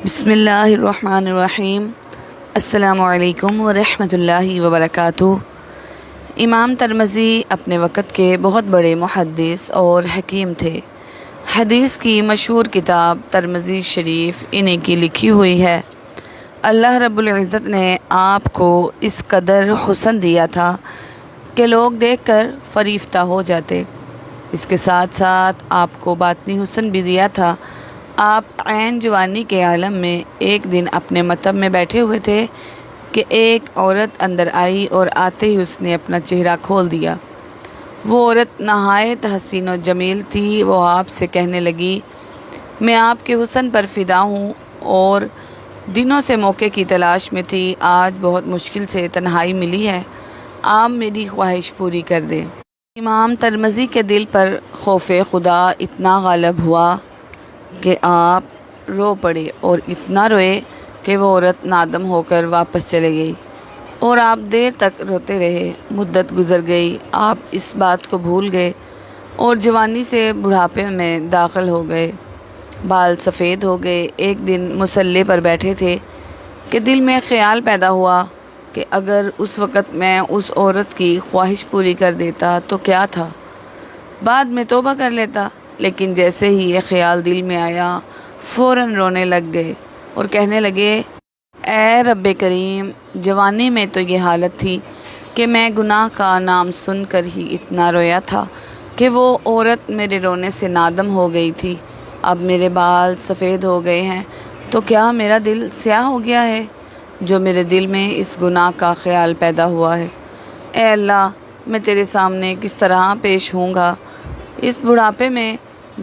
بسم اللہ الرحمن الرحیم۔ السلام علیکم ورحمۃ اللہ وبرکاتہ۔ امام ترمذی اپنے وقت کے بہت بڑے محدث اور حکیم تھے۔ حدیث کی مشہور کتاب ترمذی شریف انہیں کی لکھی ہوئی ہے۔ اللہ رب العزت نے آپ کو اس قدر حسن دیا تھا کہ لوگ دیکھ کر فریفتہ ہو جاتے۔ اس کے ساتھ ساتھ آپ کو باطنی حسن بھی دیا تھا۔ آپ عین جوانی کے عالم میں ایک دن اپنے مطب میں بیٹھے ہوئے تھے کہ ایک عورت اندر آئی اور آتے ہی اس نے اپنا چہرہ کھول دیا۔ وہ عورت نہایت حسین و جمیل تھی۔ وہ آپ سے کہنے لگی، میں آپ کے حسن پر فدا ہوں اور دنوں سے موقع کی تلاش میں تھی۔ آج بہت مشکل سے تنہائی ملی ہے، آپ میری خواہش پوری کر دیں۔ امام ترمذی کے دل پر خوف خدا اتنا غالب ہوا کہ آپ رو پڑے اور اتنا روئے کہ وہ عورت نادم ہو کر واپس چلے گئی اور آپ دیر تک روتے رہے۔ مدت گزر گئی، آپ اس بات کو بھول گئے اور جوانی سے بڑھاپے میں داخل ہو گئے۔ بال سفید ہو گئے۔ ایک دن مصلی پر بیٹھے تھے کہ دل میں خیال پیدا ہوا کہ اگر اس وقت میں اس عورت کی خواہش پوری کر دیتا تو کیا تھا، بعد میں توبہ کر لیتا۔ لیکن جیسے ہی یہ خیال دل میں آیا، فوراً رونے لگ گئے اور کہنے لگے، اے رب کریم، جوانی میں تو یہ حالت تھی کہ میں گناہ کا نام سن کر ہی اتنا رویا تھا کہ وہ عورت میرے رونے سے نادم ہو گئی تھی۔ اب میرے بال سفید ہو گئے ہیں تو کیا میرا دل سیاہ ہو گیا ہے جو میرے دل میں اس گناہ کا خیال پیدا ہوا ہے؟ اے اللہ، میں تیرے سامنے کس طرح پیش ہوں گا؟ اس بڑھاپے میں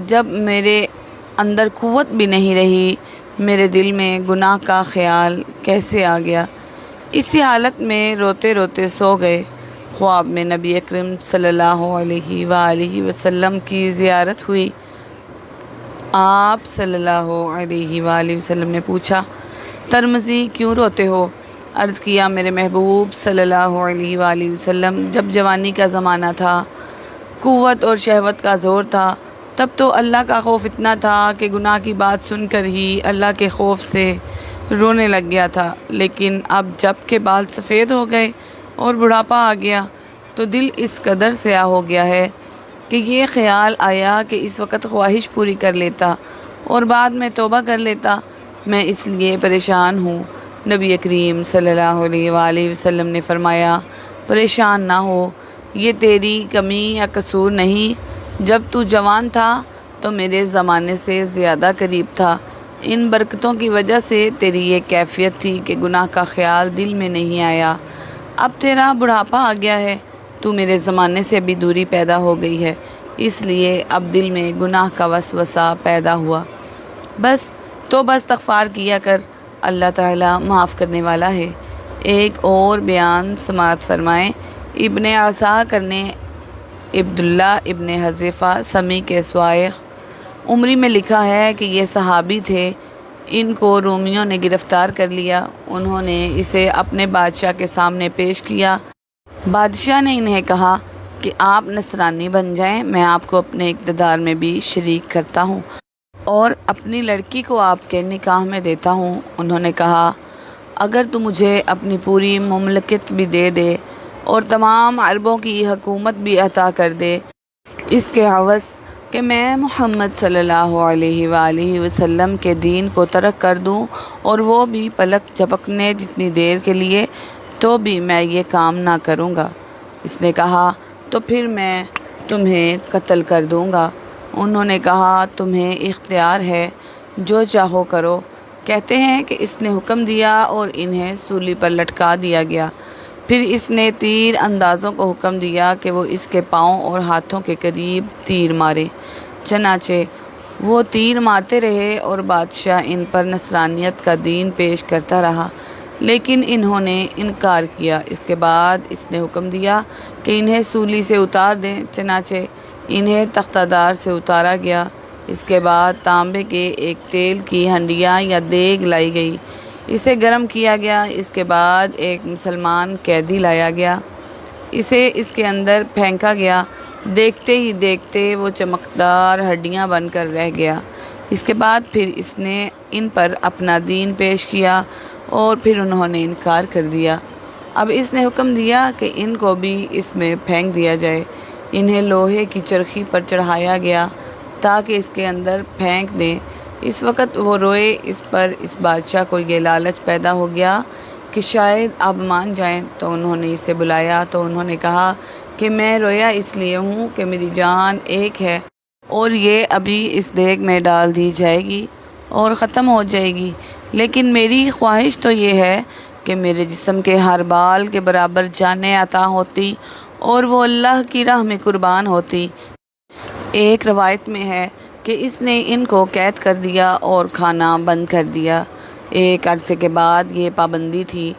جب میرے اندر قوت بھی نہیں رہی، میرے دل میں گناہ کا خیال کیسے آ گیا؟ اسی حالت میں روتے روتے سو گئے۔ خواب میں نبی اکرم صلی اللہ علیہ وآلہ وسلم کی زیارت ہوئی۔ آپ صلی اللہ علیہ وآلہ وسلم نے پوچھا، ترمذی کیوں روتے ہو؟ عرض کیا، میرے محبوب صلی اللہ علیہ وآلہ وسلم، جب جوانی کا زمانہ تھا، قوت اور شہوت کا زور تھا، تب تو اللہ کا خوف اتنا تھا کہ گناہ کی بات سن کر ہی اللہ کے خوف سے رونے لگ گیا تھا۔ لیکن اب جب کہ بال سفید ہو گئے اور بڑھاپا آ گیا تو دل اس قدر سیاہ ہو گیا ہے کہ یہ خیال آیا کہ اس وقت خواہش پوری کر لیتا اور بعد میں توبہ کر لیتا۔ میں اس لیے پریشان ہوں۔ نبی کریم صلی اللہ علیہ وآلہ وسلم نے فرمایا، پریشان نہ ہو، یہ تیری کمی یا قصور نہیں۔ جب تو جوان تھا تو میرے زمانے سے زیادہ قریب تھا۔ ان برکتوں کی وجہ سے تیری یہ کیفیت تھی کہ گناہ کا خیال دل میں نہیں آیا۔ اب تیرا بڑھاپا آ گیا ہے، تو میرے زمانے سے بھی دوری پیدا ہو گئی ہے، اس لیے اب دل میں گناہ کا وسوسہ پیدا ہوا۔ بس توبہ استغفار کیا کر، اللہ تعالیٰ معاف کرنے والا ہے۔ ایک اور بیان سماعت فرمائیں۔ ابن عساکر نے عبداللہ ابن حذیفہ سمی کے سوائق عمری میں لکھا ہے کہ یہ صحابی تھے، ان کو رومیوں نے گرفتار کر لیا۔ انہوں نے اسے اپنے بادشاہ کے سامنے پیش کیا۔ بادشاہ نے انہیں کہا کہ آپ نصرانی بن جائیں، میں آپ کو اپنے اقتدار میں بھی شریک کرتا ہوں اور اپنی لڑکی کو آپ کے نکاح میں دیتا ہوں۔ انہوں نے کہا، اگر تو مجھے اپنی پوری مملکت بھی دے دے اور تمام عربوں کی حکومت بھی عطا کر دے، اس کے عوض کہ میں محمد صلی اللہ علیہ وآلہ وسلم کے دین کو ترک کر دوں اور وہ بھی پلک جھپکنے جتنی دیر کے لیے، تو بھی میں یہ کام نہ کروں گا۔ اس نے کہا، تو پھر میں تمہیں قتل کر دوں گا۔ انہوں نے کہا، تمہیں اختیار ہے، جو چاہو کرو۔ کہتے ہیں کہ اس نے حکم دیا اور انہیں سولی پر لٹکا دیا گیا۔ پھر اس نے تیر اندازوں کو حکم دیا کہ وہ اس کے پاؤں اور ہاتھوں کے قریب تیر مارے۔ چنانچہ وہ تیر مارتے رہے اور بادشاہ ان پر نصرانیت کا دین پیش کرتا رہا، لیکن انہوں نے انکار کیا۔ اس کے بعد اس نے حکم دیا کہ انہیں سولی سے اتار دیں۔ چنانچہ انہیں تختہ دار سے اتارا گیا۔ اس کے بعد تانبے کے ایک تیل کی ہنڈیا یا دیگ لائی گئی، اسے گرم کیا گیا۔ اس کے بعد ایک مسلمان قیدی لایا گیا، اسے اس کے اندر پھینکا گیا۔ دیکھتے ہی دیکھتے وہ چمکدار ہڈیاں بن کر رہ گیا۔ اس کے بعد پھر اس نے ان پر اپنا دین پیش کیا اور پھر انہوں نے انکار کر دیا۔ اب اس نے حکم دیا کہ ان کو بھی اس میں پھینک دیا جائے۔ انہیں لوہے کی چرخی پر چڑھایا گیا تاکہ اس کے اندر پھینک دیں۔ اس وقت وہ روئے۔ اس پر اس بادشاہ کو یہ لالچ پیدا ہو گیا کہ شاید اب مان جائیں، تو انہوں نے اسے بلایا تو انہوں نے کہا کہ میں رویا اس لیے ہوں کہ میری جان ایک ہے اور یہ ابھی اس دیگ میں ڈال دی جائے گی اور ختم ہو جائے گی، لیکن میری خواہش تو یہ ہے کہ میرے جسم کے ہر بال کے برابر جانیں عطا ہوتی اور وہ اللہ کی راہ میں قربان ہوتی۔ ایک روایت میں ہے کہ اس نے ان کو قید کر دیا اور کھانا بند کر دیا۔ ایک عرصے کے بعد یہ پابندی تھی۔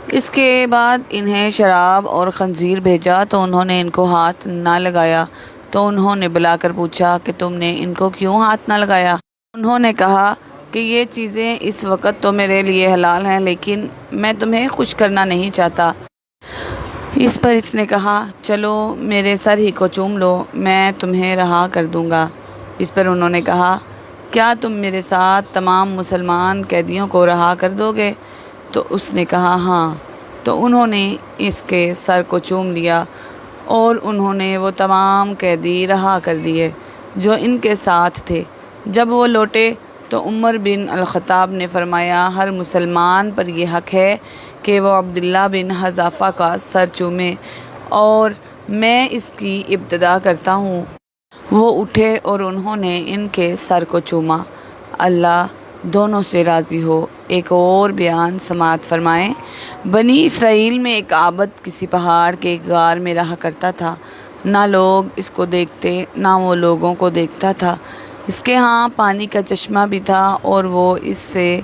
اس کے بعد انہیں شراب اور خنزیر بھیجا تو انہوں نے ان کو ہاتھ نہ لگایا، تو انہوں نے بلا کر پوچھا کہ تم نے ان کو کیوں ہاتھ نہ لگایا؟ انہوں نے کہا کہ یہ چیزیں اس وقت تو میرے لیے حلال ہیں، لیکن میں تمہیں خوش کرنا نہیں چاہتا۔ اس پر اس نے کہا چلو میرے سر ہی کو چوم لو، میں تمہیں رہا کر دوں گا۔ اس پر انہوں نے کہا کیا تم میرے ساتھ تمام مسلمان قیدیوں کو رہا کر دو گے؟ تو اس نے کہا ہاں۔ تو انہوں نے اس کے سر کو چوم لیا اور انہوں نے وہ تمام قیدی رہا کر دیے جو ان کے ساتھ تھے۔ جب وہ لوٹے تو عمر بن الخطاب نے فرمایا ہر مسلمان پر یہ حق ہے کہ وہ عبداللہ بن حذافہ کا سر چومے، اور میں اس کی ابتدا کرتا ہوں۔ وہ اٹھے اور انہوں نے ان کے سر کو چوما۔ اللہ دونوں سے راضی ہو۔ ایک اور بیان سماعت فرمائیں۔ بنی اسرائیل میں ایک عابد کسی پہاڑ کے ایک غار میں رہا کرتا تھا۔ نہ لوگ اس کو دیکھتے نہ وہ لوگوں کو دیکھتا تھا۔ اس کے ہاں پانی کا چشمہ بھی تھا اور وہ اس سے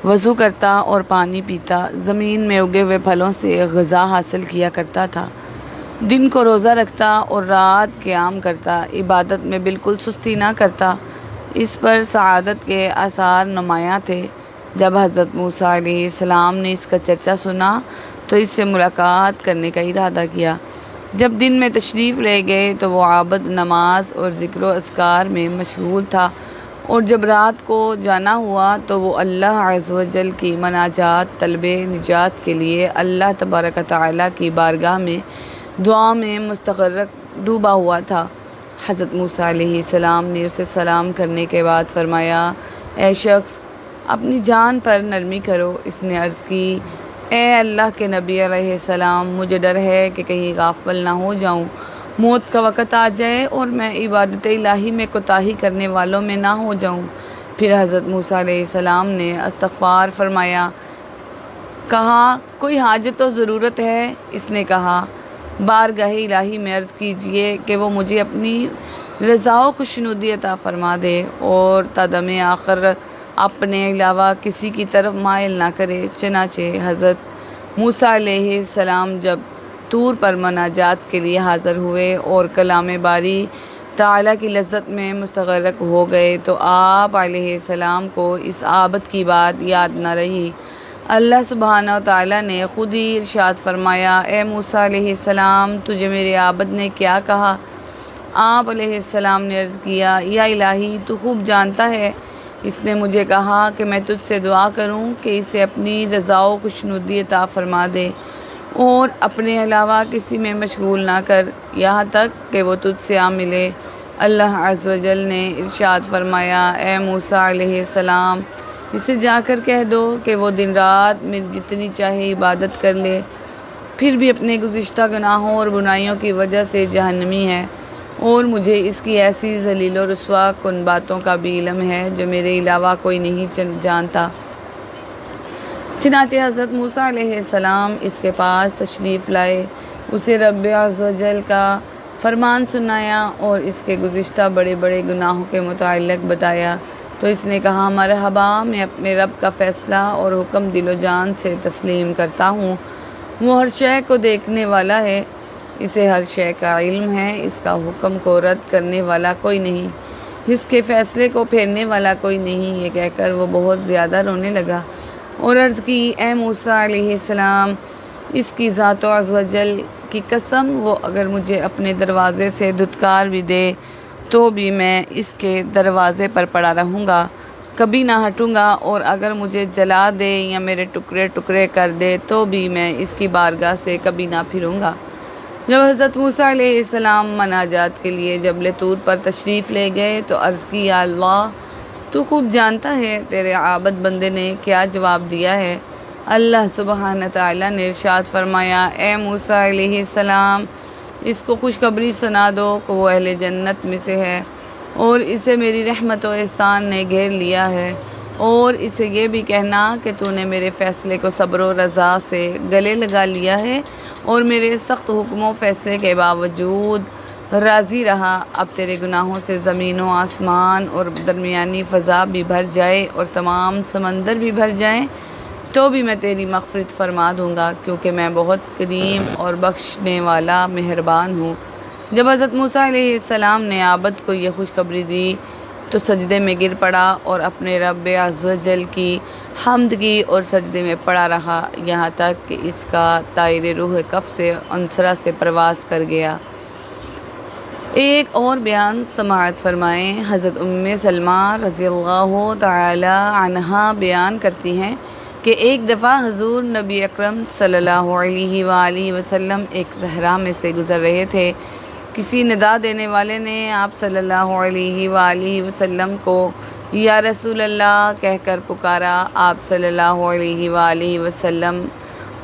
وضو کرتا اور پانی پیتا، زمین میں اگے ہوئے پھلوں سے غذا حاصل کیا کرتا تھا، دن کو روزہ رکھتا اور رات قیام کرتا، عبادت میں بالکل سستی نہ کرتا۔ اس پر سعادت کے آثار نمایاں تھے۔ جب حضرت موسیٰ علیہ السلام نے اس کا چرچا سنا تو اس سے ملاقات کرنے کا ارادہ کیا۔ جب دن میں تشریف لے گئے تو وہ عابد نماز اور ذکر و اذکار میں مشغول تھا، اور جب رات کو جانا ہوا تو وہ اللہ عز و جل کی مناجات طلب نجات کے لیے اللہ تبارک و تعالیٰ کی بارگاہ میں دعا میں مستغرق ڈوبا ہوا تھا۔ حضرت موسیٰ علیہ السلام نے اسے سلام کرنے کے بعد فرمایا اے شخص اپنی جان پر نرمی کرو۔ اس نے عرض کی اے اللہ کے نبی علیہ السلام، مجھے ڈر ہے کہ کہیں غافل نہ ہو جاؤں، موت کا وقت آ جائے اور میں عبادت الہی میں کوتاہی کرنے والوں میں نہ ہو جاؤں۔ پھر حضرت موسیٰ علیہ السلام نے استغفار فرمایا، کہا کوئی حاجت و ضرورت ہے؟ اس نے کہا بارگاہ الہی میں عرض کیجئے کہ وہ مجھے اپنی رضا و خوشنودی عطا فرما دے اور تا دم آخر اپنے علاوہ کسی کی طرف مائل نہ کرے۔ چنانچہ حضرت موسیٰ علیہ السلام جب طور پر مناجات کے لیے حاضر ہوئے اور کلام باری تعالیٰ کی لذت میں مستغرق ہو گئے تو آپ علیہ السلام کو اس عابد کی بات یاد نہ رہی۔ اللہ سبحانہ و تعالیٰ نے خود ہی ارشاد فرمایا اے موسیٰ علیہ السلام تجھے میرے عابد نے کیا کہا؟ آپ علیہ السلام نے عرض کیا یا الہی تو خوب جانتا ہے، اس نے مجھے کہا کہ میں تجھ سے دعا کروں کہ اسے اپنی رضا و خوشنودی عطا فرما دے اور اپنے علاوہ کسی میں مشغول نہ کر یہاں تک کہ وہ تجھ سے آ ملے۔ اللہ عز و جل نے ارشاد فرمایا اے موسیٰ علیہ السلام اسے جا کر کہہ دو کہ وہ دن رات میری جتنی چاہے عبادت کر لے، پھر بھی اپنے گزشتہ گناہوں اور بنائیوں کی وجہ سے جہنمی ہے، اور مجھے اس کی ایسی ذلیل و رسوا کن باتوں کا بھی علم ہے جو میرے علاوہ کوئی نہیں جانتا۔ چنانچہ حضرت موسیٰ علیہ السلام اس کے پاس تشریف لائے، اسے رب عز و جل کا فرمان سنایا اور اس کے گزشتہ بڑے بڑے گناہوں کے متعلق بتایا تو اس نے کہا مرحبا، میں اپنے رب کا فیصلہ اور حکم دل و جان سے تسلیم کرتا ہوں۔ وہ ہر شے کو دیکھنے والا ہے، اسے ہر شے کا علم ہے، اس کا حکم کو رد کرنے والا کوئی نہیں، اس کے فیصلے کو پھیرنے والا کوئی نہیں۔ یہ کہہ کر وہ بہت زیادہ رونے لگا اور عرض کی اے موسیٰ علیہ السلام اس کی ذات و عز و جل کی قسم، وہ اگر مجھے اپنے دروازے سے دھتکار بھی دے تو بھی میں اس کے دروازے پر پڑا رہوں گا، کبھی نہ ہٹوں گا، اور اگر مجھے جلا دے یا میرے ٹکڑے ٹکڑے کر دے تو بھی میں اس کی بارگاہ سے کبھی نہ پھروں گا۔ جب حضرت موسیٰ علیہ السلام مناجات کے لیے جبل طور پر تشریف لے گئے تو عرض کی، یا اللہ، تو خوب جانتا ہے تیرے عابد بندے نے کیا جواب دیا ہے۔ اللہ سبحانہ تعالیٰ نے ارشاد فرمایا، اے موسیٰ علیہ السلام، اس کو خوشخبری سنا دو کہ وہ اہل جنت میں سے ہے، اور اسے میری رحمت و احسان نے گھیر لیا ہے، اور اسے یہ بھی کہنا کہ تو نے میرے فیصلے کو صبر و رضا سے گلے لگا لیا ہے اور میرے سخت حکم و فیصلے کے باوجود راضی رہا۔ اب تیرے گناہوں سے زمین و آسمان اور درمیانی فضا بھی بھر جائے اور تمام سمندر بھی بھر جائیں تو بھی میں تیری مغفرت فرما دوں گا، کیونکہ میں بہت کریم اور بخشنے والا مہربان ہوں۔ جب حضرت موسیٰ علیہ السلام نے عابد کو یہ خوشخبری دی تو سجدے میں گر پڑا اور اپنے رب عز و جل کی حمد کی اور سجدے میں پڑا رہا، یہاں تک کہ اس کا طائر روح کف سے عنصرہ سے پرواز کر گیا۔ ایک اور بیان سماعت فرمائیں۔ حضرت ام سلمہ رضی اللہ تعالی عنہا بیان کرتی ہیں کہ ایک دفعہ حضور نبی اکرم صلی اللہ علیہ وآلہ وسلم ایک صحرا میں سے گزر رہے تھے۔ کسی ندا دینے والے نے آپ صلی اللہ علیہ وآلہ وسلم کو یا رسول اللہ کہہ کر پکارا۔ آپ صلی اللہ علیہ وآلہ وسلم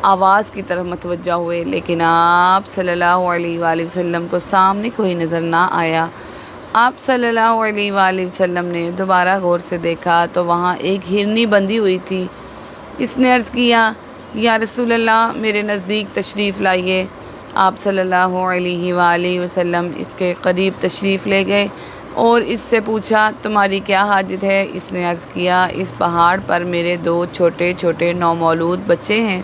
آواز کی طرف متوجہ ہوئے، لیکن آپ صلی اللہ علیہ وآلہ وسلم کو سامنے کوئی نظر نہ آیا۔ آپ صلی اللہ علیہ وآلہ وسلم نے دوبارہ غور سے دیکھا تو وہاں ایک ہرنی بندھی ہوئی تھی۔ اس نے عرض کیا، یا رسول اللہ، میرے نزدیک تشریف لائیے۔ آپ صلی اللہ علیہ وآلہ وسلم اس کے قریب تشریف لے گئے اور اس سے پوچھا، تمہاری کیا حاجت ہے؟ اس نے عرض کیا، اس پہاڑ پر میرے 2 چھوٹے چھوٹے نومولود بچے ہیں،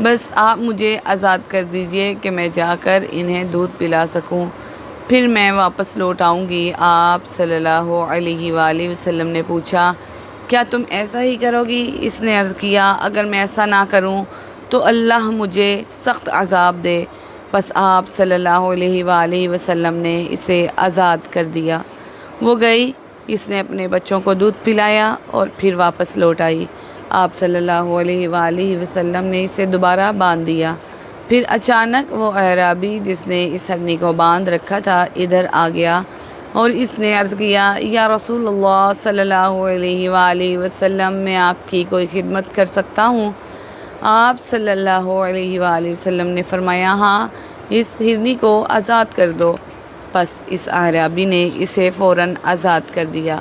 بس آپ مجھے آزاد کر دیجئے کہ میں جا کر انہیں دودھ پلا سکوں، پھر میں واپس لوٹ آؤں گی۔ آپ صلی اللہ علیہ وآلہ وسلم نے پوچھا، کیا تم ایسا ہی کرو گی؟ اس نے عرض کیا، اگر میں ایسا نہ کروں تو اللہ مجھے سخت عذاب دے۔ بس آپ صلی اللہ علیہ وآلہ وسلم نے اسے آزاد کر دیا۔ وہ گئی، اس نے اپنے بچوں کو دودھ پلایا اور پھر واپس لوٹ آئی۔ آپ صلی اللہ علیہ وآلہ وسلم نے اسے دوبارہ باندھ دیا۔ پھر اچانک وہ اعرابی جس نے اس ہرنی کو باندھ رکھا تھا ادھر آ گیا اور اس نے عرض کیا، یا رسول اللہ صلی اللہ علیہ وآلہ وسلم، میں آپ کی کوئی خدمت کر سکتا ہوں؟ آپ صلی اللہ علیہ وآلہ وسلم نے فرمایا، ہاں، اس ہرنی کو آزاد کر دو۔ پس اس اعرابی نے اسے فوراً آزاد کر دیا۔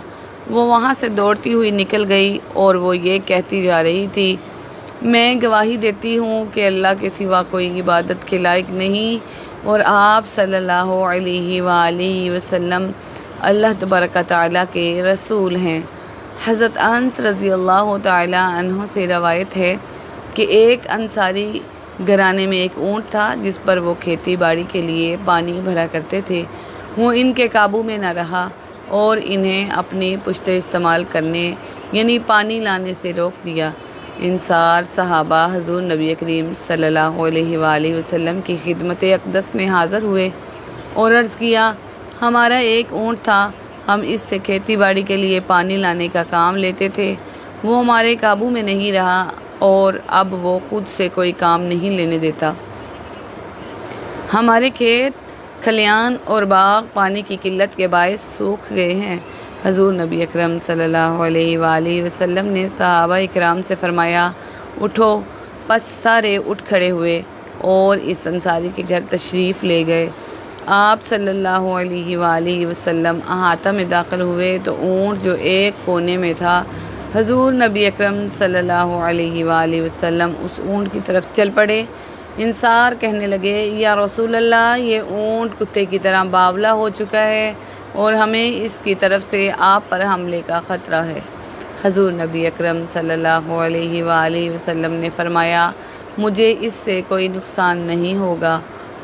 وہ وہاں سے دوڑتی ہوئی نکل گئی اور وہ یہ کہتی جا رہی تھی، میں گواہی دیتی ہوں کہ اللہ کے سوا کوئی عبادت کے لائق نہیں، اور آپ صلی اللہ علیہ وآلہ وسلم اللہ تبارک تعالیٰ کے رسول ہیں۔ حضرت انس رضی اللہ تعالیٰ عنہ سے روایت ہے کہ ایک انصاری گھرانے میں ایک اونٹ تھا جس پر وہ کھیتی باڑی کے لیے پانی بھرا کرتے تھے۔ وہ ان کے قابو میں نہ رہا اور انہیں اپنی پشتے استعمال کرنے یعنی پانی لانے سے روک دیا۔ انصار صحابہ حضور نبی کریم صلی اللہ علیہ وآلہ وسلم کی خدمت اقدس میں حاضر ہوئے اور عرض کیا، ہمارا ایک اونٹ تھا، ہم اس سے کھیتی باڑی کے لیے پانی لانے کا کام لیتے تھے، وہ ہمارے قابو میں نہیں رہا اور اب وہ خود سے کوئی کام نہیں لینے دیتا۔ ہمارے کھیت کھلیان اور باغ پانی کی قلت کے باعث سوکھ گئے ہیں۔ حضور نبی اکرم صلی اللہ علیہ وآلہ وسلم نے صحابہ اکرام سے فرمایا، اٹھو۔ پس سارے اٹھ کھڑے ہوئے اور اس انصاری کے گھر تشریف لے گئے۔ آپ صلی اللہ علیہ وآلہ وسلم احاطہ میں داخل ہوئے تو اونٹ جو ایک کونے میں تھا، حضور نبی اکرم صلی اللہ علیہ وآلہ وسلم اس اونٹ کی طرف چل پڑے۔ انصار کہنے لگے، یا رسول اللہ، یہ اونٹ کتے کی طرح باولا ہو چکا ہے اور ہمیں اس کی طرف سے آپ پر حملے کا خطرہ ہے۔ حضور نبی اکرم صلی اللہ علیہ وآلہ وسلم نے فرمایا، مجھے اس سے کوئی نقصان نہیں ہوگا۔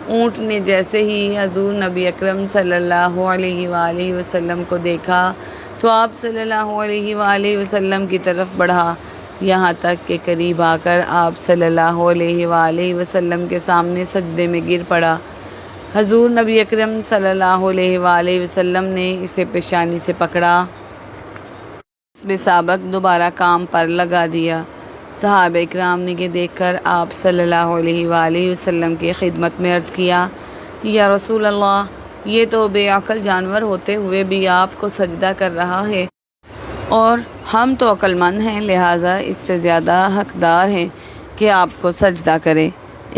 اونٹ نے جیسے ہی حضور نبی اکرم صلی اللہ علیہ وآلہ وسلم کو دیکھا تو آپ صلی اللہ علیہ وآلہ وسلم کی طرف بڑھا، یہاں تک کہ قریب آ کر آپ صلی اللہ علیہ وآلہ وسلم کے سامنے سجدے میں گر پڑا۔ حضور نبی اکرم صلی اللہ علیہ وآلہ وسلم نے اسے پیشانی سے پکڑا، حسب سابق دوبارہ کام پر لگا دیا۔ صحابہ اکرام نے یہ دیکھ کر آپ صلی اللہ علیہ وآلہ وسلم کی خدمت میں عرض کیا، یا رسول اللہ، یہ تو بے عقل جانور ہوتے ہوئے بھی آپ کو سجدہ کر رہا ہے، اور ہم تو عقل مند ہیں، لہٰذا اس سے زیادہ حقدار ہیں کہ آپ کو سجدہ کرے۔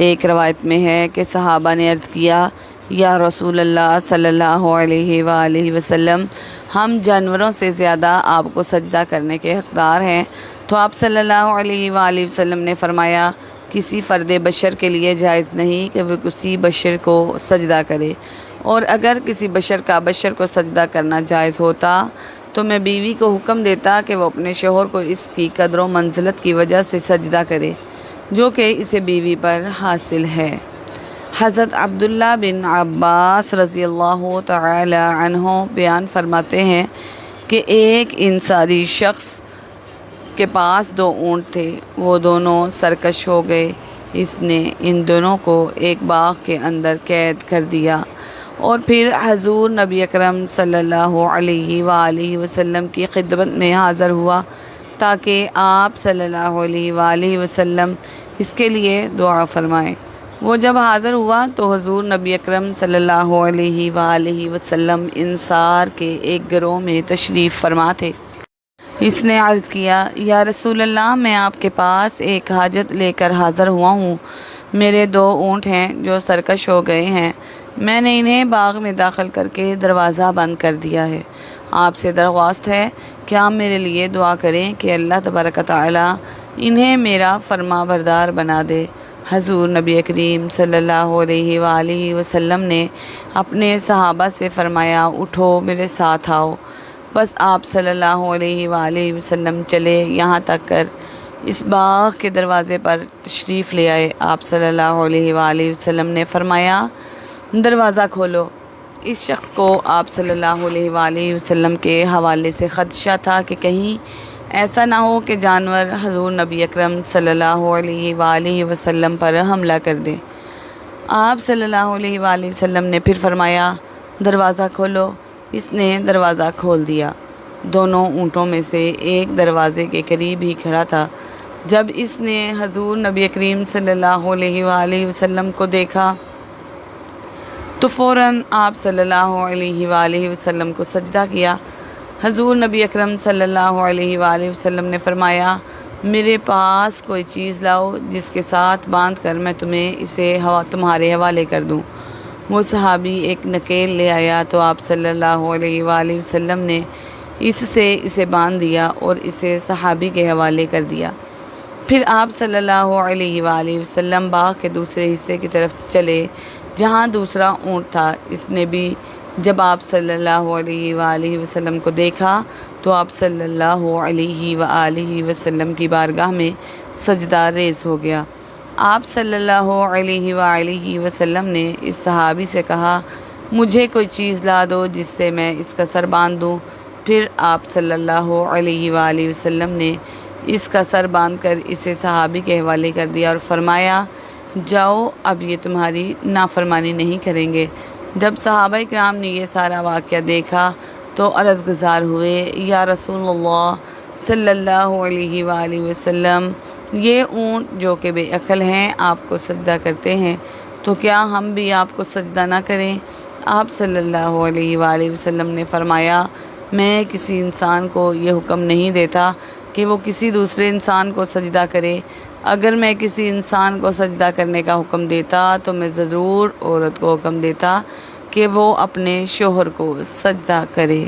ایک روایت میں ہے کہ صحابہ نے عرض کیا، یا رسول اللہ صلی اللہ علیہ وآلہ وسلم، ہم جانوروں سے زیادہ آپ کو سجدہ کرنے کے حقدار ہیں۔ تو آپ صلی اللہ علیہ وآلہ وسلم نے فرمایا، کسی فرد بشر کے لیے جائز نہیں کہ وہ کسی بشر کو سجدہ کرے، اور اگر کسی بشر کا بشر کو سجدہ کرنا جائز ہوتا تو میں بیوی کو حکم دیتا کہ وہ اپنے شوہر کو اس کی قدر و منزلت کی وجہ سے سجدہ کرے جو کہ اسے بیوی پر حاصل ہے۔ حضرت عبداللہ بن عباس رضی اللہ تعالی عنہ بیان فرماتے ہیں کہ ایک انصاری شخص کے پاس 2 اونٹ تھے، وہ دونوں سرکش ہو گئے۔ اس نے ان دونوں کو ایک باغ کے اندر قید کر دیا اور پھر حضور نبی اکرم صلی اللہ علیہ وآلہ وسلم کی خدمت میں حاضر ہوا تاکہ آپ صلی اللہ علیہ وآلہ وسلم اس کے لیے دعا فرمائیں۔ وہ جب حاضر ہوا تو حضور نبی اکرم صلی اللہ علیہ وآلہ وسلم انصار کے ایک گروہ میں تشریف فرما تھے۔ اس نے عرض کیا، یا رسول اللہ، میں آپ کے پاس ایک حاجت لے کر حاضر ہوا ہوں۔ میرے 2 اونٹ ہیں جو سرکش ہو گئے ہیں، میں نے انہیں باغ میں داخل کر کے دروازہ بند کر دیا ہے۔ آپ سے درخواست ہے کہ آپ میرے لیے دعا کریں کہ اللہ تبارک تعالی انہیں میرا فرما بردار بنا دے۔ حضور نبی کریم صلی اللہ علیہ وآلہ وسلم نے اپنے صحابہ سے فرمایا، اٹھو میرے ساتھ آؤ۔ بس آپ صلی اللہ علیہ وآلہ وسلم چلے، یہاں تک کر اس باغ کے دروازے پر تشریف لے آئے۔ آپ صلی اللہ علیہ وآلہ وسلم نے فرمایا، دروازہ کھولو۔ اس شخص کو آپ صلی اللہ علیہ وآلہ وسلم کے حوالے سے خدشہ تھا کہ کہیں ایسا نہ ہو کہ جانور حضور نبی اکرم صلی اللہ علیہ وآلہ وسلم پر حملہ کر دے۔ آپ صلی اللہ علیہ وآلہ وسلم نے پھر فرمایا، دروازہ کھولو۔ اس نے دروازہ کھول دیا۔ دونوں اونٹوں میں سے ایک دروازے کے قریب ہی کھڑا تھا۔ جب اس نے حضور نبی کریم صلی اللہ علیہ وآلہ وسلم کو دیکھا تو فوراً آپ صلی اللہ علیہ وآلہ وسلم کو سجدہ کیا۔ حضور نبی اکرم صلی اللہ علیہ وآلہ وسلم نے فرمایا، میرے پاس کوئی چیز لاؤ جس کے ساتھ باندھ کر میں اسے تمہارے حوالے کر دوں۔ وہ صحابی ایک نکیل لے آیا تو آپ صلی اللہ علیہ وآلہ وسلم نے اسے باندھ دیا اور اسے صحابی کے حوالے کر دیا۔ پھر آپ صلی اللہ علیہ وآلہ وسلم باغ کے دوسرے حصے کی طرف چلے جہاں دوسرا اونٹ تھا۔ اس نے بھی جب آپ صلی اللہ علیہ وآلہ وسلم کو دیکھا تو آپ صلی اللہ علیہ وآلہ وسلم کی بارگاہ میں سجدہ ریز ہو گیا۔ آپ صلی اللہ علیہ وآلہ وسلم نے اس صحابی سے کہا، مجھے کوئی چیز لا دو جس سے میں اس کا سر باندھ دوں۔ پھر آپ صلی اللہ علیہ وآلہ وسلم نے اس کا سر باندھ کر اسے صحابی کے حوالے کر دیا اور فرمایا، جاؤ، اب یہ تمہاری نافرمانی نہیں کریں گے۔ جب صحابہ کرام نے یہ سارا واقعہ دیکھا تو عرض گزار ہوئے، یا رسول اللہ صلی اللہ علیہ وآلہ وسلم، یہ اونٹ جو کہ بے عقل ہیں آپ کو سجدہ کرتے ہیں، تو کیا ہم بھی آپ کو سجدہ نہ کریں؟ آپ صلی اللہ علیہ وآلہ وسلم نے فرمایا، میں کسی انسان کو یہ حکم نہیں دیتا کہ وہ کسی دوسرے انسان کو سجدہ کرے۔ اگر میں کسی انسان کو سجدہ کرنے کا حکم دیتا تو میں ضرور عورت کو حکم دیتا کہ وہ اپنے شوہر کو سجدہ کرے۔